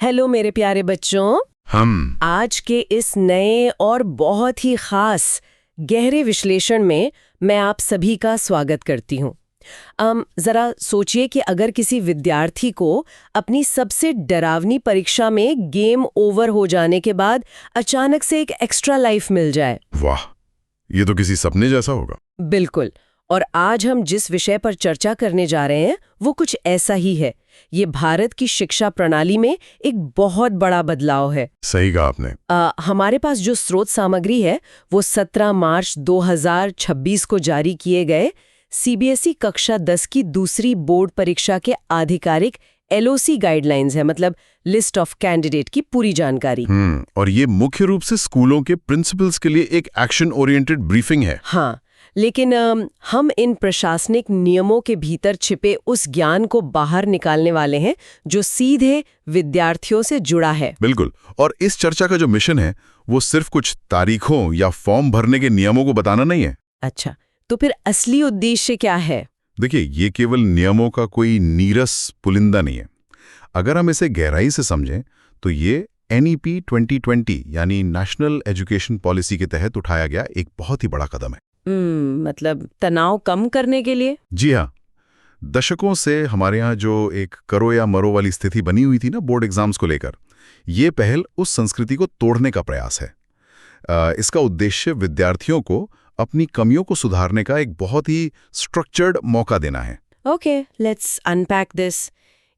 Hello मेरे प्यारे बच्चों। हम आज के इस नए और बहुत ही खास गहरे विश्लेषण में मैं आप सभी का स्वागत करती हूँ। जरा सोचिए कि अगर किसी विद्यार्थी को अपनी सबसे डरावनी परीक्षा में गेम ओवर हो जाने के बाद अचानक से एक एक्स्ट्रा लाइफ मिल जाए। वाह, ये तो किसी सपने जैसा होगा। बिल्कुल। और आज हम जिस विषय पर चर्चा करने जा रहे हैं वो कुछ ऐसा ही है। ये भारत की शिक्षा प्रणाली में एक बहुत बड़ा बदलाव है। सही कहा आपने। हमारे पास जो स्रोत सामग्री है वो 17 मार्च 2026 को जारी किए गए सीबीएसई कक्षा 10 की दूसरी बोर्ड परीक्षा के आधिकारिक एलओसी गाइडलाइंस है, मतलब लिस्ट ऑफ कैंडिडेट की पूरी जानकारी। और ये मुख्य रूप से स्कूलों के प्रिंसिपल्स के लिए एक एक्शन ओरिएंटेड ब्रीफिंग है। हाँ, लेकिन हम इन प्रशासनिक नियमों के भीतर छिपे उस ज्ञान को बाहर निकालने वाले हैं जो सीधे विद्यार्थियों से जुड़ा है। बिल्कुल। और इस चर्चा का जो मिशन है वो सिर्फ कुछ तारीखों या फॉर्म भरने के नियमों को बताना नहीं है। अच्छा, तो फिर असली उद्देश्य क्या है? देखिए, ये केवल नियमों का कोई नीरस पुलिंदा नहीं है। अगर हम इसे गहराई से समझें तो ये NEP 2020 यानी नेशनल एजुकेशन पॉलिसी के तहत उठाया गया एक बहुत ही बड़ा कदम है। मतलब तनाव कम करने के लिए? जी हाँ। दशकों से हमारे यहाँ जो एक करो या मरो वाली स्थिति बनी हुई थी ना बोर्ड एग्जाम्स को लेकर, ये पहल उस संस्कृति को तोड़ने का प्रयास है। इसका उद्देश्य विद्यार्थियों को अपनी कमियों को सुधारने का एक बहुत ही स्ट्रक्चर्ड मौका देना है। Okay, let's unpack this.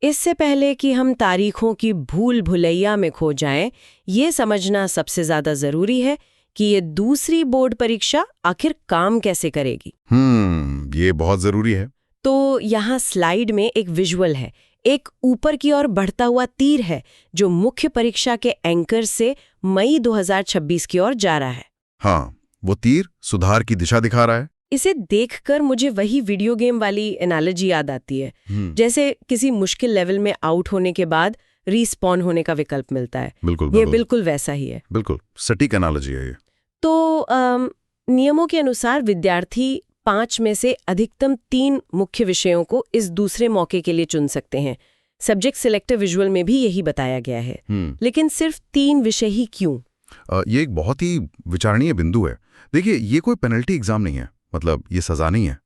इससे पहले कि हम तारीखों की भूल भुलैया में खो जाएं, ये समझना सबसे ज्यादा जरूरी है कि ये दूसरी बोर्ड परीक्षा आखिर काम कैसे करेगी। ये बहुत जरूरी है। तो यहाँ स्लाइड में एक विजुअल है। एक ऊपर की ओर बढ़ता हुआ तीर है जो मुख्य परीक्षा के एंकर से मई 2026 की ओर जा रहा है। हाँ, वो तीर सुधार की दिशा दिखा रहा है। इसे देखकर मुझे वही वीडियो गेम वाली एनालॉजी याद आती है। जैसे किसी मुश्किल लेवल में आउट होने के बाद रीस्पॉन होने का विकल्प मिलता है। ये बिल्कुल वैसा ही है। बिल्कुल सटीक एनालॉजी है ये। तो नियमों के अनुसार विद्यार्थी 5 में से अधिकतम 3 मुख्य विषयों को इस दूसरे मौके के लिए चुन सकते हैं। सब्जेक्ट सिलेक्टिव विजुअल में भी यही बताया गया है। लेकिन सिर्फ 3 विषय ही क्यों? ये एक बहुत ही विचारणीय बिंदु है। देखिए, ये कोई पेनल्टी एग्जाम नहीं है, मतलब ये सजा नहीं है।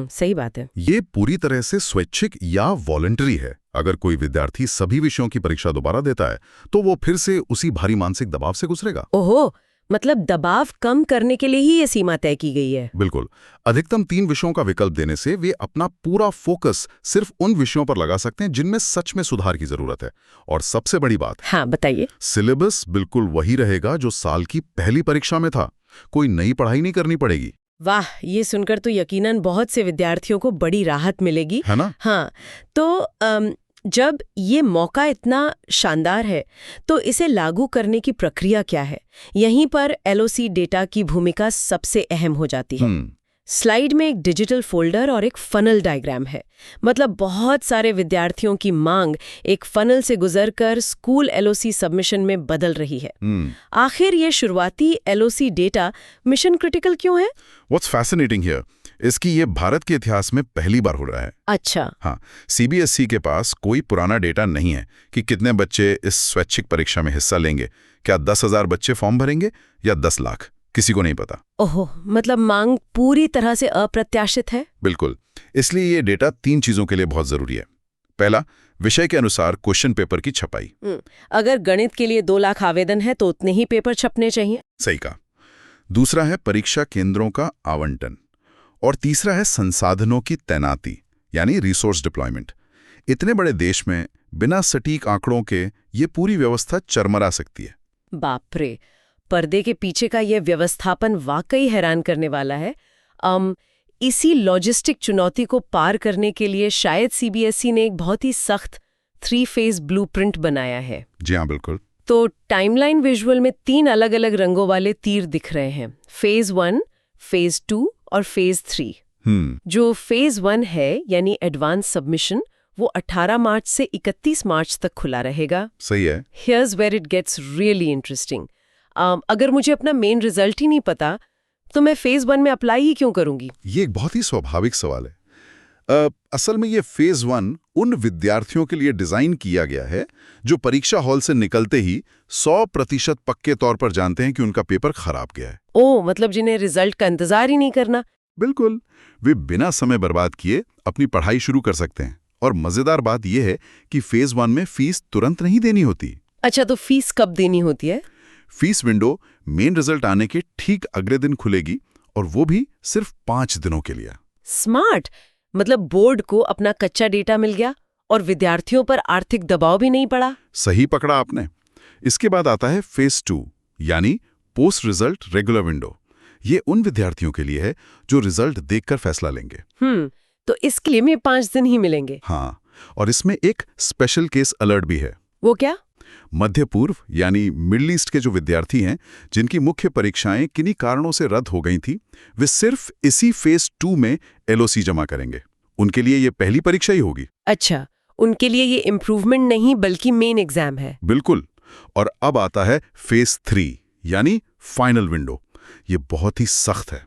सही बात है। ये पूरी तरह से स्वैच्छिक या वॉलंटरी है। अगर कोई विद्यार्थी सभी विषयों की परीक्षा दोबारा देता है तो वो फिर से उसी भारी मानसिक दबाव से गुजरेगा। ओहो, मतलब दबाव कम करने के लिए ही ये सीमा तय की गई है। बिल्कुल। अधिकतम 3 विषयों का विकल्प देने से वे अपना पूरा फोकस सिर्फ उन विषयों पर लगा सकते हैं जिनमें सच में सुधार की जरूरत है। और सबसे बड़ी बात, हाँ बताइए, सिलेबस बिल्कुल वही रहेगा जो साल की पहली परीक्षा में था। कोई नई पढ़ाई नहीं करनी पड़ेगी। वाह, ये सुनकर तो यकीनन बहुत से विद्यार्थियों को बड़ी राहत मिलेगी, है ना? हाँ। तो जब ये मौका इतना शानदार है तो इसे लागू करने की प्रक्रिया क्या है? यहीं पर एलओसी डेटा की भूमिका सबसे अहम हो जाती है। स्लाइड में एक डिजिटल फोल्डर और एक फनल डायग्राम है। मतलब बहुत सारे विद्यार्थियों की मांग एक फनल से गुजरकर स्कूल एलओसी सबमिशन में बदल रही है। आखिर ये शुरुआती एलओसी डेटा मिशन क्रिटिकल क्यों है? What's fascinating here? इसकी ये भारत के इतिहास में पहली बार हो रहा है। अच्छा। हाँ, सीबीएसई के पास कोई पुराना डेटा नहीं है कि कितने बच्चे इस स्वैच्छिक परीक्षा में हिस्सा लेंगे। क्या 10,000 बच्चे फॉर्म भरेंगे या 10 लाख? किसी को नहीं पता। ओहो, मतलब मांग पूरी तरह से अप्रत्याशित है। बिल्कुल। इसलिए ये डेटा 3 चीजों के लिए बहुत जरूरी है। पहला, विषय के अनुसार क्वेश्चन पेपर की छपाई। अगर गणित के लिए 2 लाख आवेदन है तो उतने ही पेपर छपने चाहिए। सही कहा। दूसरा है परीक्षा केंद्रों का आवंटन। और तीसरा है संसाधनों की तैनाती यानी रिसोर्स डिप्लॉयमेंट। इतने बड़े देश में बिना सटीक आंकड़ों के ये पूरी व्यवस्था चरमरा सकती है। बाप रे, पर्दे के पीछे का ये व्यवस्थापन वाकई हैरान करने वाला है। इसी लॉजिस्टिक चुनौती को पार करने के लिए शायद सीबीएसई ने एक बहुत ही सख्त 3 फेज ब्लूप्रिंट बनाया है। जी हाँ, बिल्कुल। तो टाइमलाइन विजुअल में 3 अलग-अलग रंगों वाले तीर दिख रहे हैं। फेज 1, फेज 2 और फेज 3। जो फेज 1 है यानी एडवांस सबमिशन, वो 18 मार्च से 31 मार्च तक खुला रहेगा। सही है। Here's where it gets really interesting. अगर मुझे अपना मेन रिजल्ट ही नहीं पता तो मैं फेज 1 में अप्लाई ही क्यों करूंगी? ये एक बहुत ही स्वाभाविक सवाल है। असल में ये फेज 1 उन विद्यार्थियों के लिए डिजाइन किया गया है जो परीक्षा हॉल से निकलते ही 100% पक्के तौर पर जानते हैं कि उनका पेपर खराब गया है। ओह, मतलब जिन्हें रिजल्ट का इंतजार ही नहीं करना। बिल्कुल, वे बिना समय बर्बाद किए अपनी पढ़ाई शुरू कर सकते हैं। और मजेदार बात यह है कि फेज 1 में फीस तुरंत नहीं देनी होती। अच्छा, तो फीस कब देनी होती है? फीस विंडो मेन रिजल्ट आने के ठीक अगले दिन खुलेगी, और वो भी सिर्फ 5 दिनों के लिए। स्मार्ट, मतलब बोर्ड को अपना कच्चा डेटा मिल गया और विद्यार्थियों पर आर्थिक दबाव भी नहीं पड़ा। सही पकड़ा आपने। इसके बाद आता है फेज 2, यानी पोस्ट रिजल्ट रेगुलर विंडो। ये उन विद्यार्थियों के लिए है जो रिजल्ट देखकर फैसला लेंगे। तो इसके लिए में 5 दिन ही मिलेंगे। हाँ, और इसमें एक स्पेशल केस अलर्ट भी है। वो क्या? मध्य पूर्व यानी मिडल ईस्ट के जो विद्यार्थी हैं, जिनकी मुख्य परीक्षाएं किन्हीं कारणों से रद्द हो गई थी, वे सिर्फ इसी फेज 2 में LOC जमा करेंगे। उनके लिए ये पहली परीक्षा ही होगी। अच्छा, उनके लिए ये इम्प्रूवमेंट नहीं बल्कि मेन एग्जाम है। बिल्कुल। और अब आता है फेज 3, यानी फाइनल विंडो। ये बहुत ही सख्त है।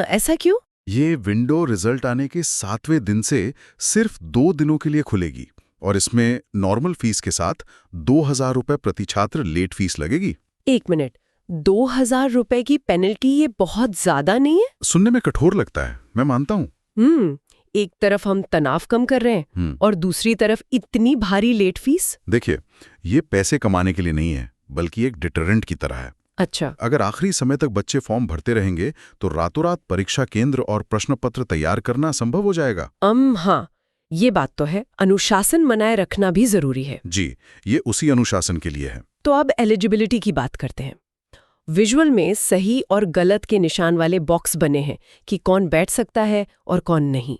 ऐसा क्यों? ये विंडो रिजल्ट आने के 7वें दिन से सिर्फ 2 दिनों के लिए खुलेगी, और इसमें नॉर्मल फीस के साथ 2000 रुपए प्रति छात्र लेट फीस लगेगी। 1 मिनट, 2000 रुपए की पेनल्टी, ये बहुत ज्यादा नहीं है? सुनने में कठोर लगता है, मैं मानता हूँ। एक तरफ हम तनाव कम कर रहे हैं और दूसरी तरफ इतनी भारी लेट फीस। देखिए, ये पैसे कमाने के लिए नहीं है, बल्कि एक डिटरेंट की तरह है। अच्छा, अगर आखिरी समय तक बच्चे फॉर्म भरते रहेंगे तो रातों रात परीक्षा केंद्र और प्रश्न पत्र तैयार करना संभव हो जाएगा। हाँ, ये बात तो है। अनुशासन बनाए रखना भी जरूरी है। जी, ये उसी अनुशासन के लिए है। तो अब एलिजिबिलिटी की बात करते हैं। विजुअल में सही और गलत के निशान वाले बॉक्स बने हैं कि कौन बैठ सकता है और कौन नहीं।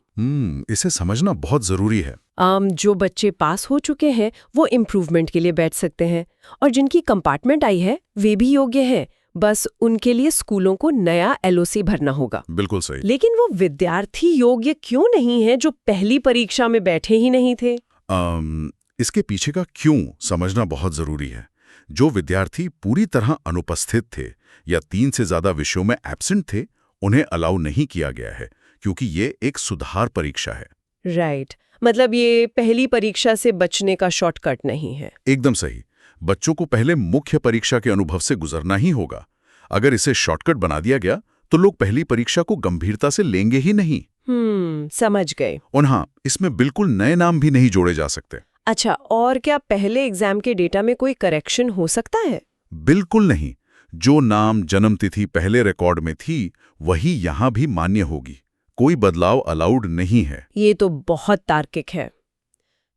इसे समझना बहुत जरूरी है। जो बच्चे पास हो चुके हैं वो इम्प्रूवमेंट के लिए बैठ सकते हैं, और जिनकी कंपार्टमेंट आई है वे भी योग्य हैं। बस उनके लिए स्कूलों को नया LOC भरना होगा। बिल्कुल सही। लेकिन वो विद्यार्थी योग्य क्यों नहीं है जो पहली परीक्षा में बैठे ही नहीं थे? इसके पीछे का क्यों समझना बहुत जरूरी है। जो विद्यार्थी पूरी तरह अनुपस्थित थे या 3 से ज्यादा विषयों में एब्सेंट थे, उन्हें अलाउ नहीं किया गया है, क्योंकि ये एक सुधार परीक्षा है। राइट, मतलब ये पहली परीक्षा से बचने का शॉर्टकट नहीं है। एकदम सही। बच्चों को पहले मुख्य परीक्षा के अनुभव से गुजरना ही होगा। अगर इसे शॉर्टकट बना दिया गया तो लोग पहली परीक्षा को गंभीरता से लेंगे ही नहीं। समझ गए। और हाँ, इसमें बिल्कुल नए नाम भी नहीं जोड़े जा सकते। अच्छा, और क्या पहले एग्जाम के डेटा में कोई करेक्शन हो सकता है? बिल्कुल नहीं। जो नाम जन्मतिथि पहले रिकॉर्ड में थी वही यहाँ भी मान्य होगी। कोई बदलाव अलाउड नहीं है। ये तो बहुत तार्किक है।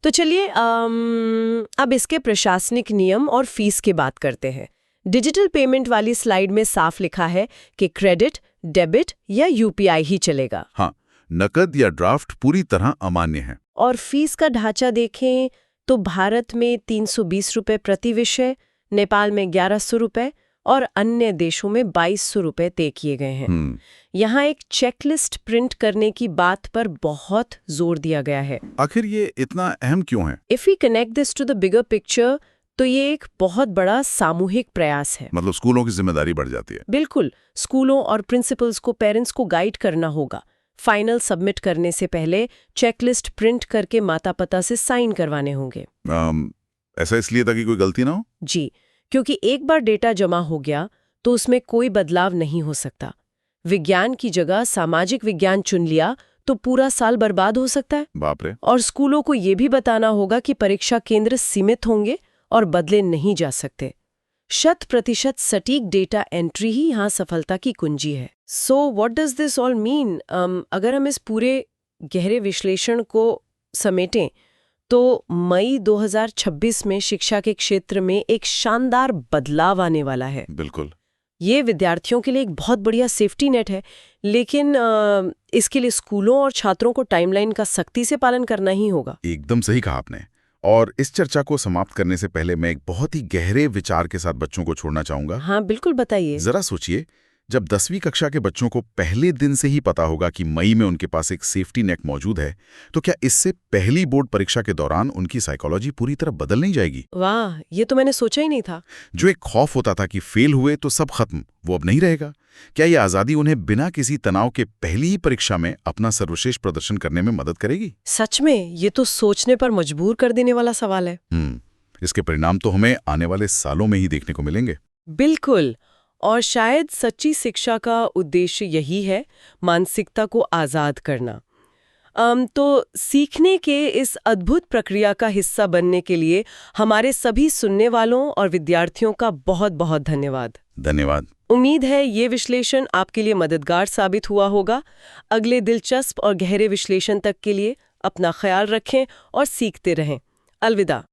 तो चलिए अब इसके प्रशासनिक नियम और फीस की बात करते हैं। डिजिटल पेमेंट वाली स्लाइड में साफ लिखा है कि क्रेडिट, डेबिट या UPI ही चलेगा। हाँ, नकद या ड्राफ्ट पूरी तरह अमान्य है। और फीस का ढांचा देखें तो भारत में 320 रुपए प्रति विषय, नेपाल में 1100 रुपए और अन्य देशों में 2200 रुपए तय किए गए हैं। यहाँ एक चेकलिस्ट प्रिंट करने की बात पर बहुत जोर दिया गया है। आखिर ये इतना अहम क्यों है? If we connect this to the bigger picture, तो ये एक बहुत बड़ा सामूहिक प्रयास है। मतलब स्कूलों की जिम्मेदारी बढ़ जाती है। बिल्कुल, स्कूलों और प्रिंसिपल्स को पेरेंट्स को गाइड करना होगा। फाइनल सबमिट करने से पहले चेकलिस्ट प्रिंट करके माता पिता से साइन करवाने होंगे। ऐसा इसलिए ताकि कोई गलती ना हो? जी, क्योंकि एक बार डेटा जमा हो गया तो उसमें कोई बदलाव नहीं हो सकता। विज्ञान की जगह सामाजिक विज्ञान चुन लिया तो पूरा साल बर्बाद हो सकता है। बाप रे। और स्कूलों को ये भी बताना होगा कि परीक्षा केंद्र सीमित होंगे और बदले नहीं जा सकते। 100% सटीक डेटा एंट्री ही यहाँ सफलता की कुंजी है। So what does this all mean? अगर हम इस पूरे गहरे विश्लेषण को समेटें तो मई 2026 में शिक्षा के क्षेत्र में एक शानदार बदलाव आने वाला है। बिल्कुल। ये विद्यार्थियों के लिए एक बहुत बढ़िया सेफ्टी नेट है, लेकिन इसके लिए स्कूलों और छात्रों को टाइमलाइन का सख्ती से पालन करना ही होगा। एकदम सही कहा आपने। और इस चर्चा को समाप्त करने से पहले मैं एक बहुत ही गहरे विचार के साथ बच्चों को छोड़ना चाहूंगा। हाँ बिल्कुल, बताइए। जरा सोचिए, जब 10वीं कक्षा के बच्चों को पहले दिन से ही पता होगा कि मई में उनके पास एक सेफ्टी नेट मौजूद है, तो क्या इससे पहली बोर्ड परीक्षा के दौरान उनकी साइकोलॉजी पूरी तरह बदल नहीं जाएगी? वाह, ये तो मैंने सोचा ही नहीं था। जो एक खौफ होता था कि फेल हुए तो सब खत्म, वो अब नहीं रहेगा। क्या ये आज़ादी उन्हें बिना किसी तनाव के पहली ही परीक्षा में अपना सर्वश्रेष्ठ प्रदर्शन करने में मदद करेगी? सच में ये तो सोचने पर मजबूर कर देने वाला सवाल है। इसके परिणाम तो हमें आने वाले सालों में ही देखने को मिलेंगे। बिल्कुल। और शायद सच्ची शिक्षा का उद्देश्य यही है, मानसिकता को आज़ाद करना। तो सीखने के इस अद्भुत प्रक्रिया का हिस्सा बनने के लिए हमारे सभी सुनने वालों और विद्यार्थियों का बहुत बहुत धन्यवाद। धन्यवाद। उम्मीद है ये विश्लेषण आपके लिए मददगार साबित हुआ होगा। अगले दिलचस्प और गहरे विश्लेषण तक के लिए अपना ख्याल रखें और सीखते रहें। अलविदा।